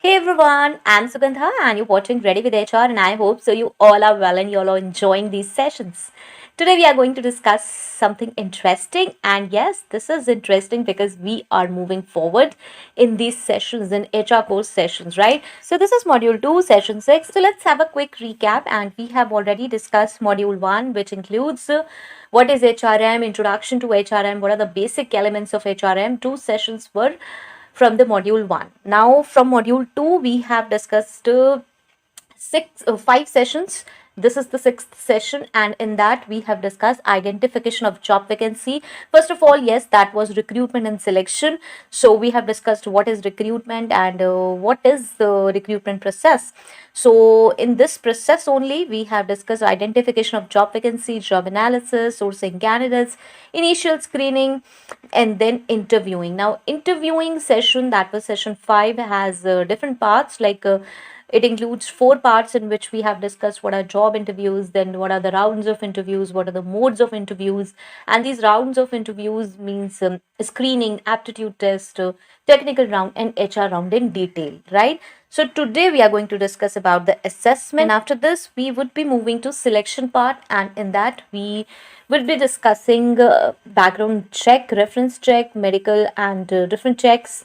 Hey everyone, I'm Sugandha and you're watching Ready with HR and I hope so you all are well and you all are enjoying these sessions. Today we are going to discuss something interesting and yes, this is interesting because we are moving forward in these sessions in HR course sessions, right? So this is module 2, session 6. So let's have a quick recap and we have already discussed module 1 which includes what is HRM, introduction to HRM, what are the basic elements of HRM. Two sessions were from the module 1. Now from module 2 we have discussed 5 sessions. This is the sixth session and in that we have discussed identification of job vacancy. First of all, yes, that was recruitment and selection. So we have discussed what is recruitment and what is the recruitment process. So in this process only we have discussed identification of job vacancy, job analysis, sourcing candidates, initial screening, and then interviewing. Now interviewing session, that was session 5, has different parts like it includes 4 parts in which we have discussed what are job interviews, then what are the rounds of interviews, what are the modes of interviews, and these rounds of interviews means screening, aptitude test, technical round, and HR round in detail, right? So today we are going to discuss about the assessment, and after this we would be moving to selection part, and in that we will be discussing background check, reference check, medical, and different checks,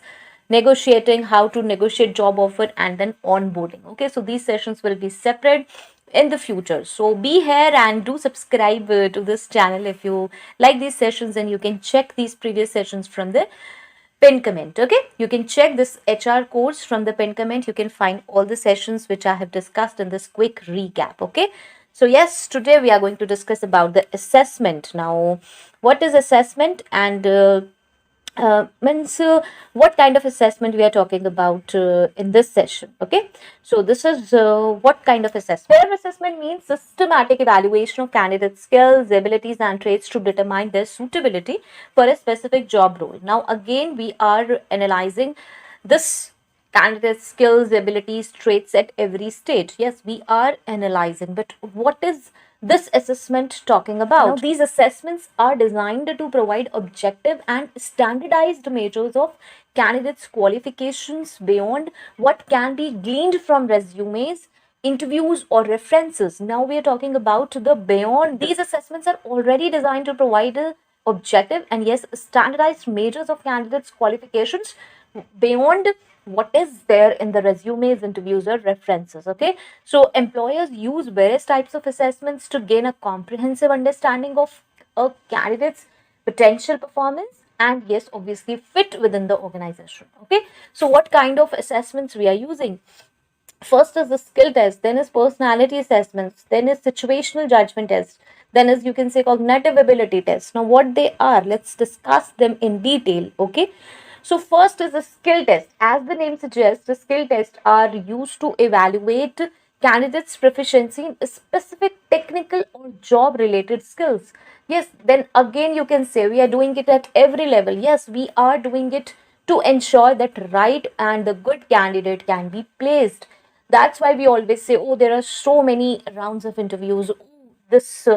negotiating, how to negotiate job offer, and then onboarding. Okay, so these sessions will be separate in the future, so be here and do subscribe to this channel if you like these sessions, and you can check these previous sessions from the pin comment. Okay, you can check this HR course from the pin comment. You can find all the sessions which I have discussed in this quick recap. Okay, so yes, today we are going to discuss about the assessment. Now what is assessment and means what kind of assessment we are talking about in this session. Okay, so this is what kind of assessment. Peer assessment means systematic evaluation of candidate skills, abilities, and traits to determine their suitability for a specific job role. Now again we are analyzing this candidate skills, abilities, traits at every stage. Yes, we are analyzing, but what is this assessment talking about? Now, these assessments are designed to provide objective and standardized measures of candidates' qualifications beyond what can be gleaned from resumes, interviews, or references. Now we are talking about the beyond. These assessments are already designed to provide a objective and yes, standardized measures of candidates' qualifications beyond what is there in the resumes, interviews, or references. Okay, so employers use various types of assessments to gain a comprehensive understanding of a candidate's potential performance and yes, obviously fit within the organization. Okay, so what kind of assessments we are using? First is the skill test, then is personality assessments, then is situational judgment test, then is, you can say, cognitive ability test. Now what they are, let's discuss them in detail. Okay, so first is the skill test. As the name suggests, the skill tests are used to evaluate candidates proficiency in specific technical or job related skills. Yes, then again you can say we are doing it at every level. Yes, we are doing it to ensure that right and the good candidate can be placed. That's why we always say, oh, there are so many rounds of interviews. This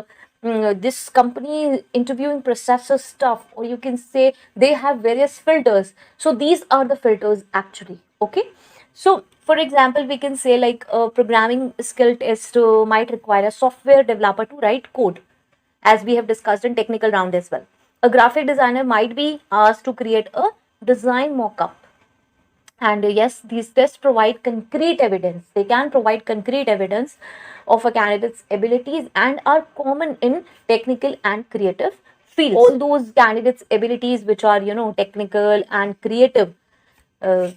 this company interviewing process is tough, or you can say they have various filters. So these are the filters actually. Okay, so for example, we can say like a programming skill test might require a software developer to write code, as we have discussed in technical round as well. A graphic designer might be asked to create a design mock-up, and yes, these tests provide concrete evidence. They can provide concrete evidence of a candidate's abilities and are common in technical and creative fields. All those candidates' abilities which are, technical and creative uh,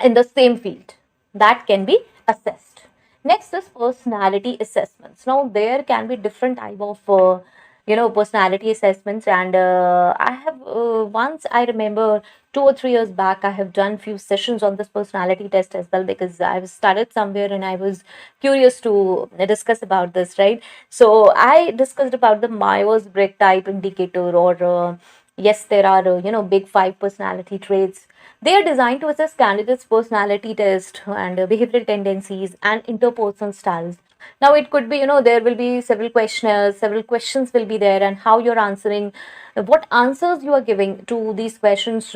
in the same field, that can be assessed. Next is personality assessments. Now there can be different type of personality assessments, and I have once, I remember 2 or 3 years back, I have done few sessions on this personality test as well, because I was started somewhere and I was curious to discuss about this, right? So I discussed about the Myers-Briggs type indicator, or yes, there are big 5 personality traits. They are designed to assess candidates' personality test and behavioral tendencies and interpersonal styles. Now it could be, there will be several questionnaires, several questions will be there, and how you're answering, what answers you are giving to these questions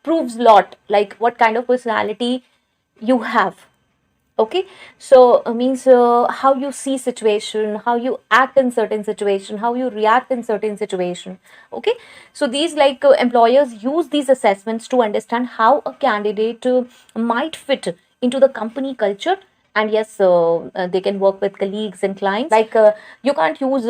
proves lot, like what kind of personality you have. Okay, so means how you see situation, how you act in certain situation, how you react in certain situation. Okay, so these like employers use these assessments to understand how a candidate might fit into the company culture. And yes, they can work with colleagues and clients. Like you can't use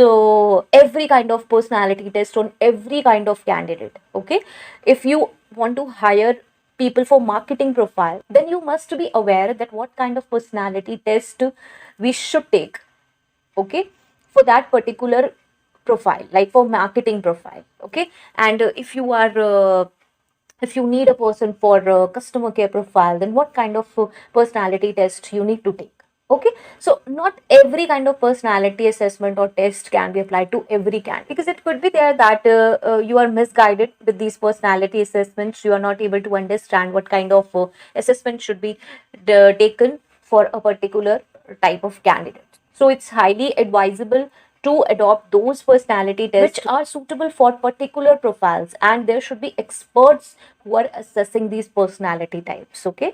every kind of personality test on every kind of candidate. Okay, if you want to hire people for marketing profile, then you must be aware that what kind of personality test we should take. Okay, for that particular profile, like for marketing profile. Okay, and if you need a person for customer care profile, then what kind of personality test you need to take. Okay, so not every kind of personality assessment or test can be applied to every candidate, because it could be there that you are misguided with these personality assessments. You are not able to understand what kind of assessment should be taken for a particular type of candidate. So it's highly advisable to adopt those personality tests which are suitable for particular profiles, and there should be experts who are assessing these personality types. Okay,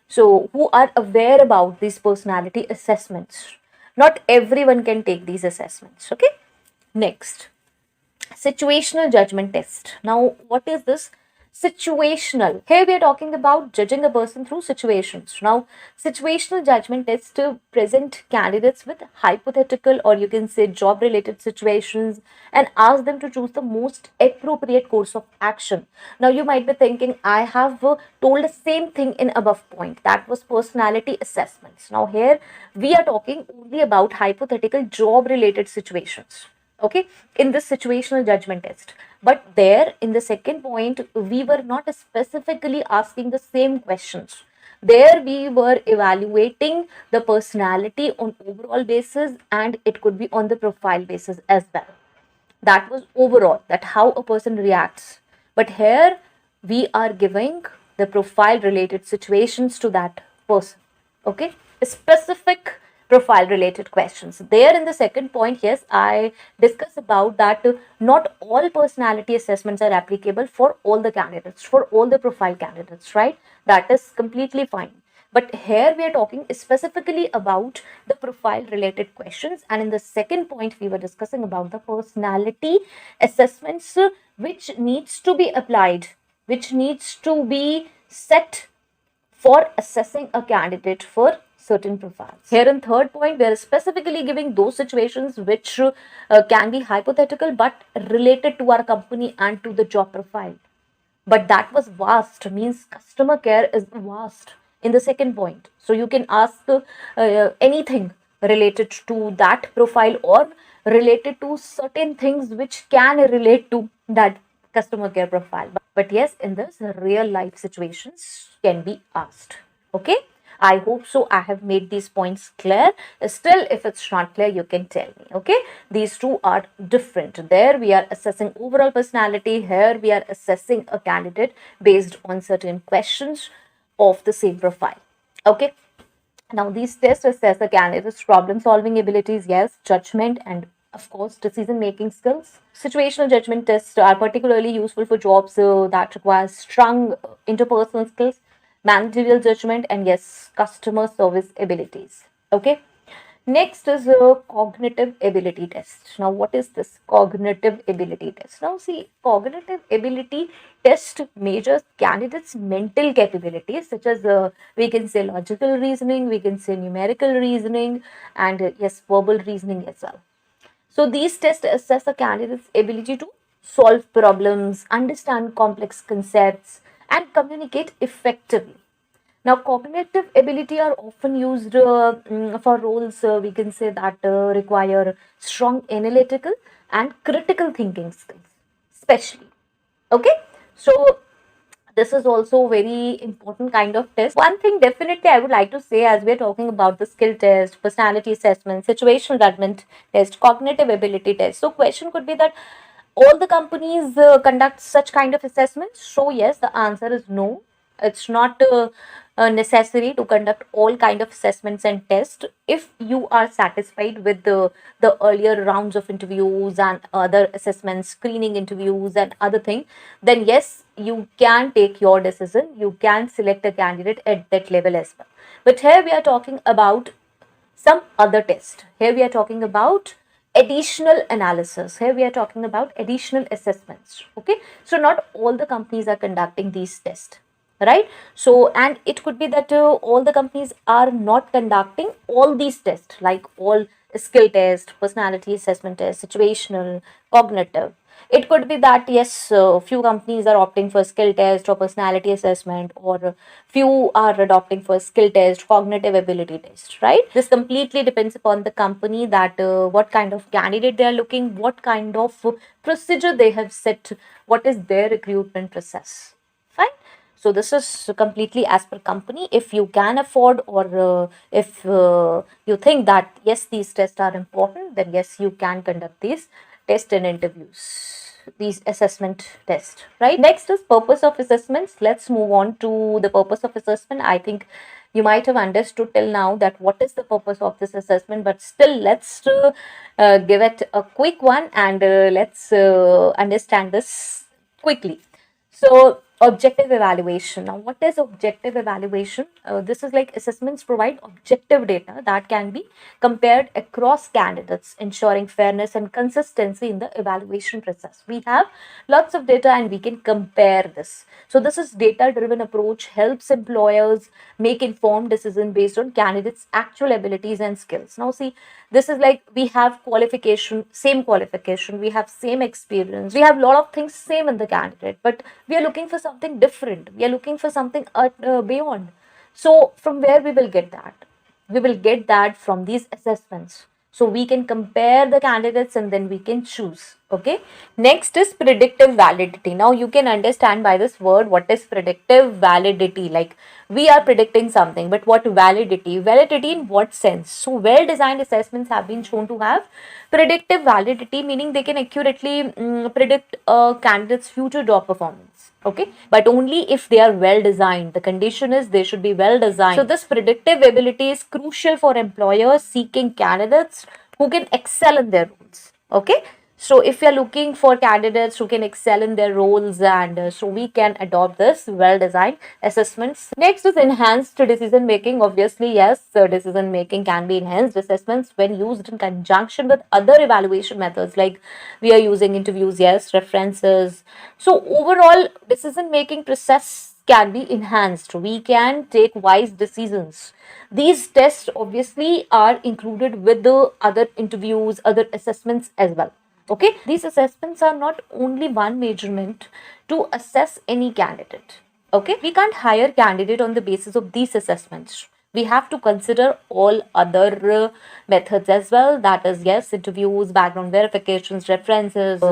so who are aware about these personality assessments. Not everyone can take these assessments. Okay, next, situational judgment test. Now, what is this? Situational. Here we are talking about judging a person through situations. Now, situational judgment test to present candidates with hypothetical, or you can say job related situations, and ask them to choose the most appropriate course of action. Now, you might be thinking, I have told the same thing in above point. That was personality assessments. Now, here we are talking only about hypothetical job related situations. Okay, in this situational judgment test. But there in the second point, we were not specifically asking the same questions. There we were evaluating the personality on overall basis, and it could be on the profile basis as well. That was overall, that how a person reacts. But here we are giving the profile related situations to that person. Okay, specific profile related questions. There in the second point, yes, I discuss about that not all personality assessments are applicable for all the candidates, for all the profile candidates, right? That is completely fine. But here we are talking specifically about the profile related questions. And in the second point, we were discussing about the personality assessments which needs to be applied, which needs to be set for assessing a candidate for certain profiles. Here in third point, we are specifically giving those situations which can be hypothetical but related to our company and to the job profile. But that was vast, means customer care is vast in the second point. So you can ask anything related to that profile, or related to certain things which can relate to that customer care profile. But yes, in this real life situations can be asked. Okay, I hope so I have made these points clear. Still, if it's not clear, you can tell me. Okay, these two are different. There we are assessing overall personality. Here we are assessing a candidate based on certain questions of the same profile. Okay, now these tests assess a candidate's problem solving abilities, yes, judgment, and of course decision making skills. Situational judgment tests are particularly useful for jobs that require strong interpersonal skills, managerial judgment, and yes, customer service abilities. Okay, next is a cognitive ability test. Now, what is this cognitive ability test? Now, see, cognitive ability test measures candidates' mental capabilities, such as we can say logical reasoning, we can say numerical reasoning, and yes, verbal reasoning as well. So, these tests assess a candidate's ability to solve problems, understand complex concepts, and communicate effectively. Now, cognitive ability are often used for roles, we can say, that require strong analytical and critical thinking skills, especially. Okay, so this is also very important kind of test. One thing definitely I would like to say, as we're talking about the skill test, personality assessment, situational judgment test, cognitive ability test. So, question could be that all the companies conduct such kind of assessments. So, yes, the answer is no. It's not necessary to conduct all kind of assessments and tests if you are satisfied with the earlier rounds of interviews and other assessments, screening interviews and other thing. Then yes, you can take your decision, you can select a candidate at that level as well. But here we are talking about some other test. Here we are talking about additional analysis. Here we are talking about additional assessments. Okay, so not all the companies are conducting these tests, right? So, and it could be that all the companies are not conducting all these tests, like all skill test, personality assessment test, situational, cognitive. It could be that yes, few companies are opting for skill test or personality assessment, or few are adopting for skill test, cognitive ability test, right? This completely depends upon the company, that what kind of candidate they are looking, what kind of procedure they have set, what is their recruitment process. Fine. So this is completely as per company. If you can afford, or if you think that yes, these tests are important, then yes, you can conduct these tests and interviews, these assessment tests, right? Next is purpose of assessments. Let's move on to the purpose of assessment. I think you might have understood till now that what is the purpose of this assessment, but still let's give it a quick one, and let's understand this quickly. So, objective evaluation. Now, what is objective evaluation? This is like assessments provide objective data that can be compared across candidates, ensuring fairness and consistency in the evaluation process. We have lots of data and we can compare this. So, this is data driven approach, helps employers make informed decision based on candidates' actual abilities and skills. Now, see, this is like we have qualification, we have same experience, we have a lot of things same in the candidate, but we are looking for something different, we are looking for something beyond. So from where we will get that? We will get that from these assessments. So we can compare the candidates and then we can choose. Okay. Next is predictive validity. Now you can understand by this word what is predictive validity. Like we are predicting something, but what validity? Validity in what sense? So well designed assessments have been shown to have predictive validity, meaning they can accurately predict a candidate's future job performance. Okay, but only if they are well designed. The condition is they should be well designed. So this predictive ability is crucial for employers seeking candidates who can excel in their roles. Okay, so if you're looking for candidates who can excel in their roles, and so we can adopt this well designed assessments. Next is enhanced decision making. Obviously yes, decision making can be enhanced assessments when used in conjunction with other evaluation methods, like we are using interviews, yes, references. So overall decision making process can be enhanced. We can take wise decisions. These tests obviously are included with the other interviews, other assessments as well. Okay, these assessments are not only one measurement to assess any candidate. Okay, we can't hire candidate on the basis of these assessments. We have to consider all other methods as well. That is, yes, interviews, background verifications, references,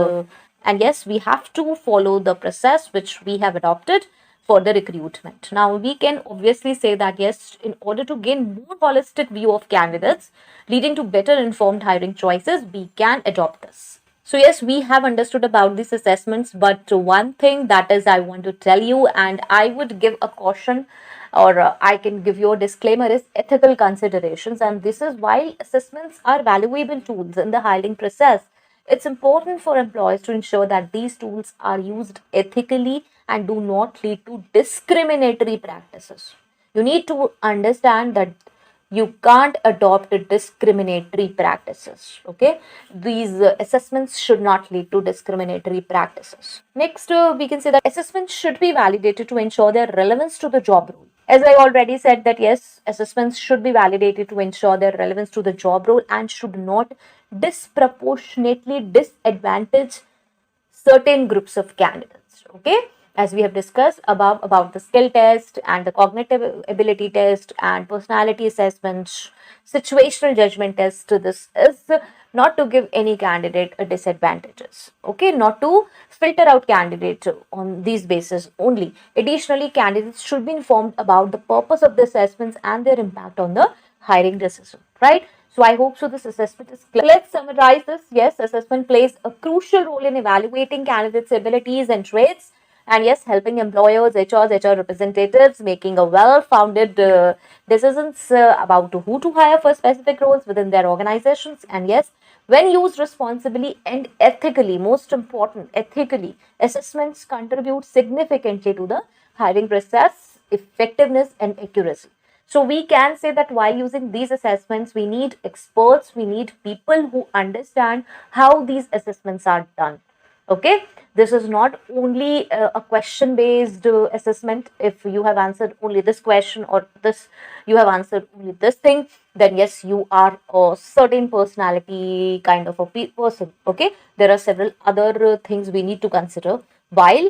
and yes, we have to follow the process which we have adopted for the recruitment. Now, we can obviously say that yes, in order to gain more holistic view of candidates, leading to better informed hiring choices, we can adopt this. So yes, we have understood about these assessments, but one thing that is I want to tell you, and I would give a caution, or I can give you a disclaimer, is ethical considerations. And this is while assessments are valuable tools in the hiring process, it's important for employers to ensure that these tools are used ethically and do not lead to discriminatory practices. You need to understand that you can't adopt discriminatory practices. Okay, these assessments should not lead to discriminatory practices. Next, we can say that assessments should be validated to ensure their relevance to the job role. As I already said that yes, assessments should be validated to ensure their relevance to the job role and should not disproportionately disadvantage certain groups of candidates. Okay, as we have discussed above about the skill test and the cognitive ability test and personality assessment, situational judgment test, this is not to give any candidate a disadvantages. Okay, not to filter out candidate on these bases only. Additionally, candidates should be informed about the purpose of the assessments and their impact on the hiring decision, right? So I hope so this assessment is clear. Let's summarize this. Yes, assessment plays a crucial role in evaluating candidates' abilities and traits. And yes, helping employers, HRs, HR representatives making a well-founded decisions about who to hire for specific roles within their organizations. And yes, when used responsibly and ethically, most important, ethically, assessments contribute significantly to the hiring process, effectiveness, and accuracy. So we can say that while using these assessments, we need experts, we need people who understand how these assessments are done. Okay, this is not only a question based assessment. If you have answered only this question, or this you have answered only this thing, then yes, you are a certain personality kind of a person. Okay, there are several other things we need to consider while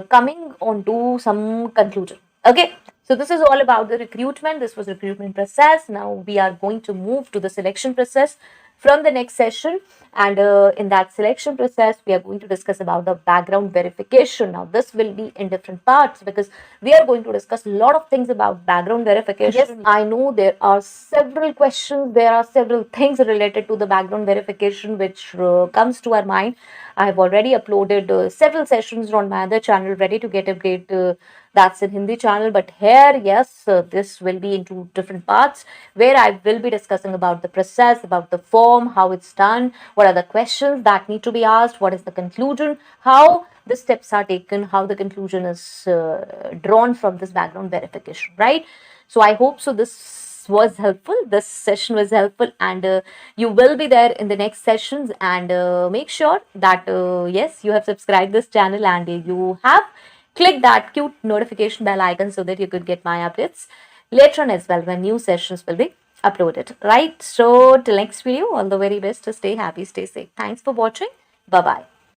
coming on to some conclusion. Okay, so this is all about the recruitment. This was recruitment process. Now we are going to move to the selection process from the next session. And in that selection process, we are going to discuss about the background verification. Now this will be in different parts, because we are going to discuss a lot of things about background verification. Yes, I know there are several questions, there are several things related to the background verification which comes to our mind. I have already uploaded several sessions on my other channel, ready to get update, that's in Hindi channel. But here, yes, this will be into different parts, where I will be discussing about the process, about the form, how it's done, what are the questions that need to be asked, what is the conclusion, how the steps are taken, how the conclusion is drawn from this background verification, right? So I hope so this was helpful, this session was helpful, and you will be there in the next sessions. And make sure that yes, you have subscribed this channel, and you have click that cute notification bell icon, so that you could get my updates later on as well, when new sessions will be uploaded, right? So till next video, all the very best. Stay happy, stay safe. Thanks for watching. Bye bye.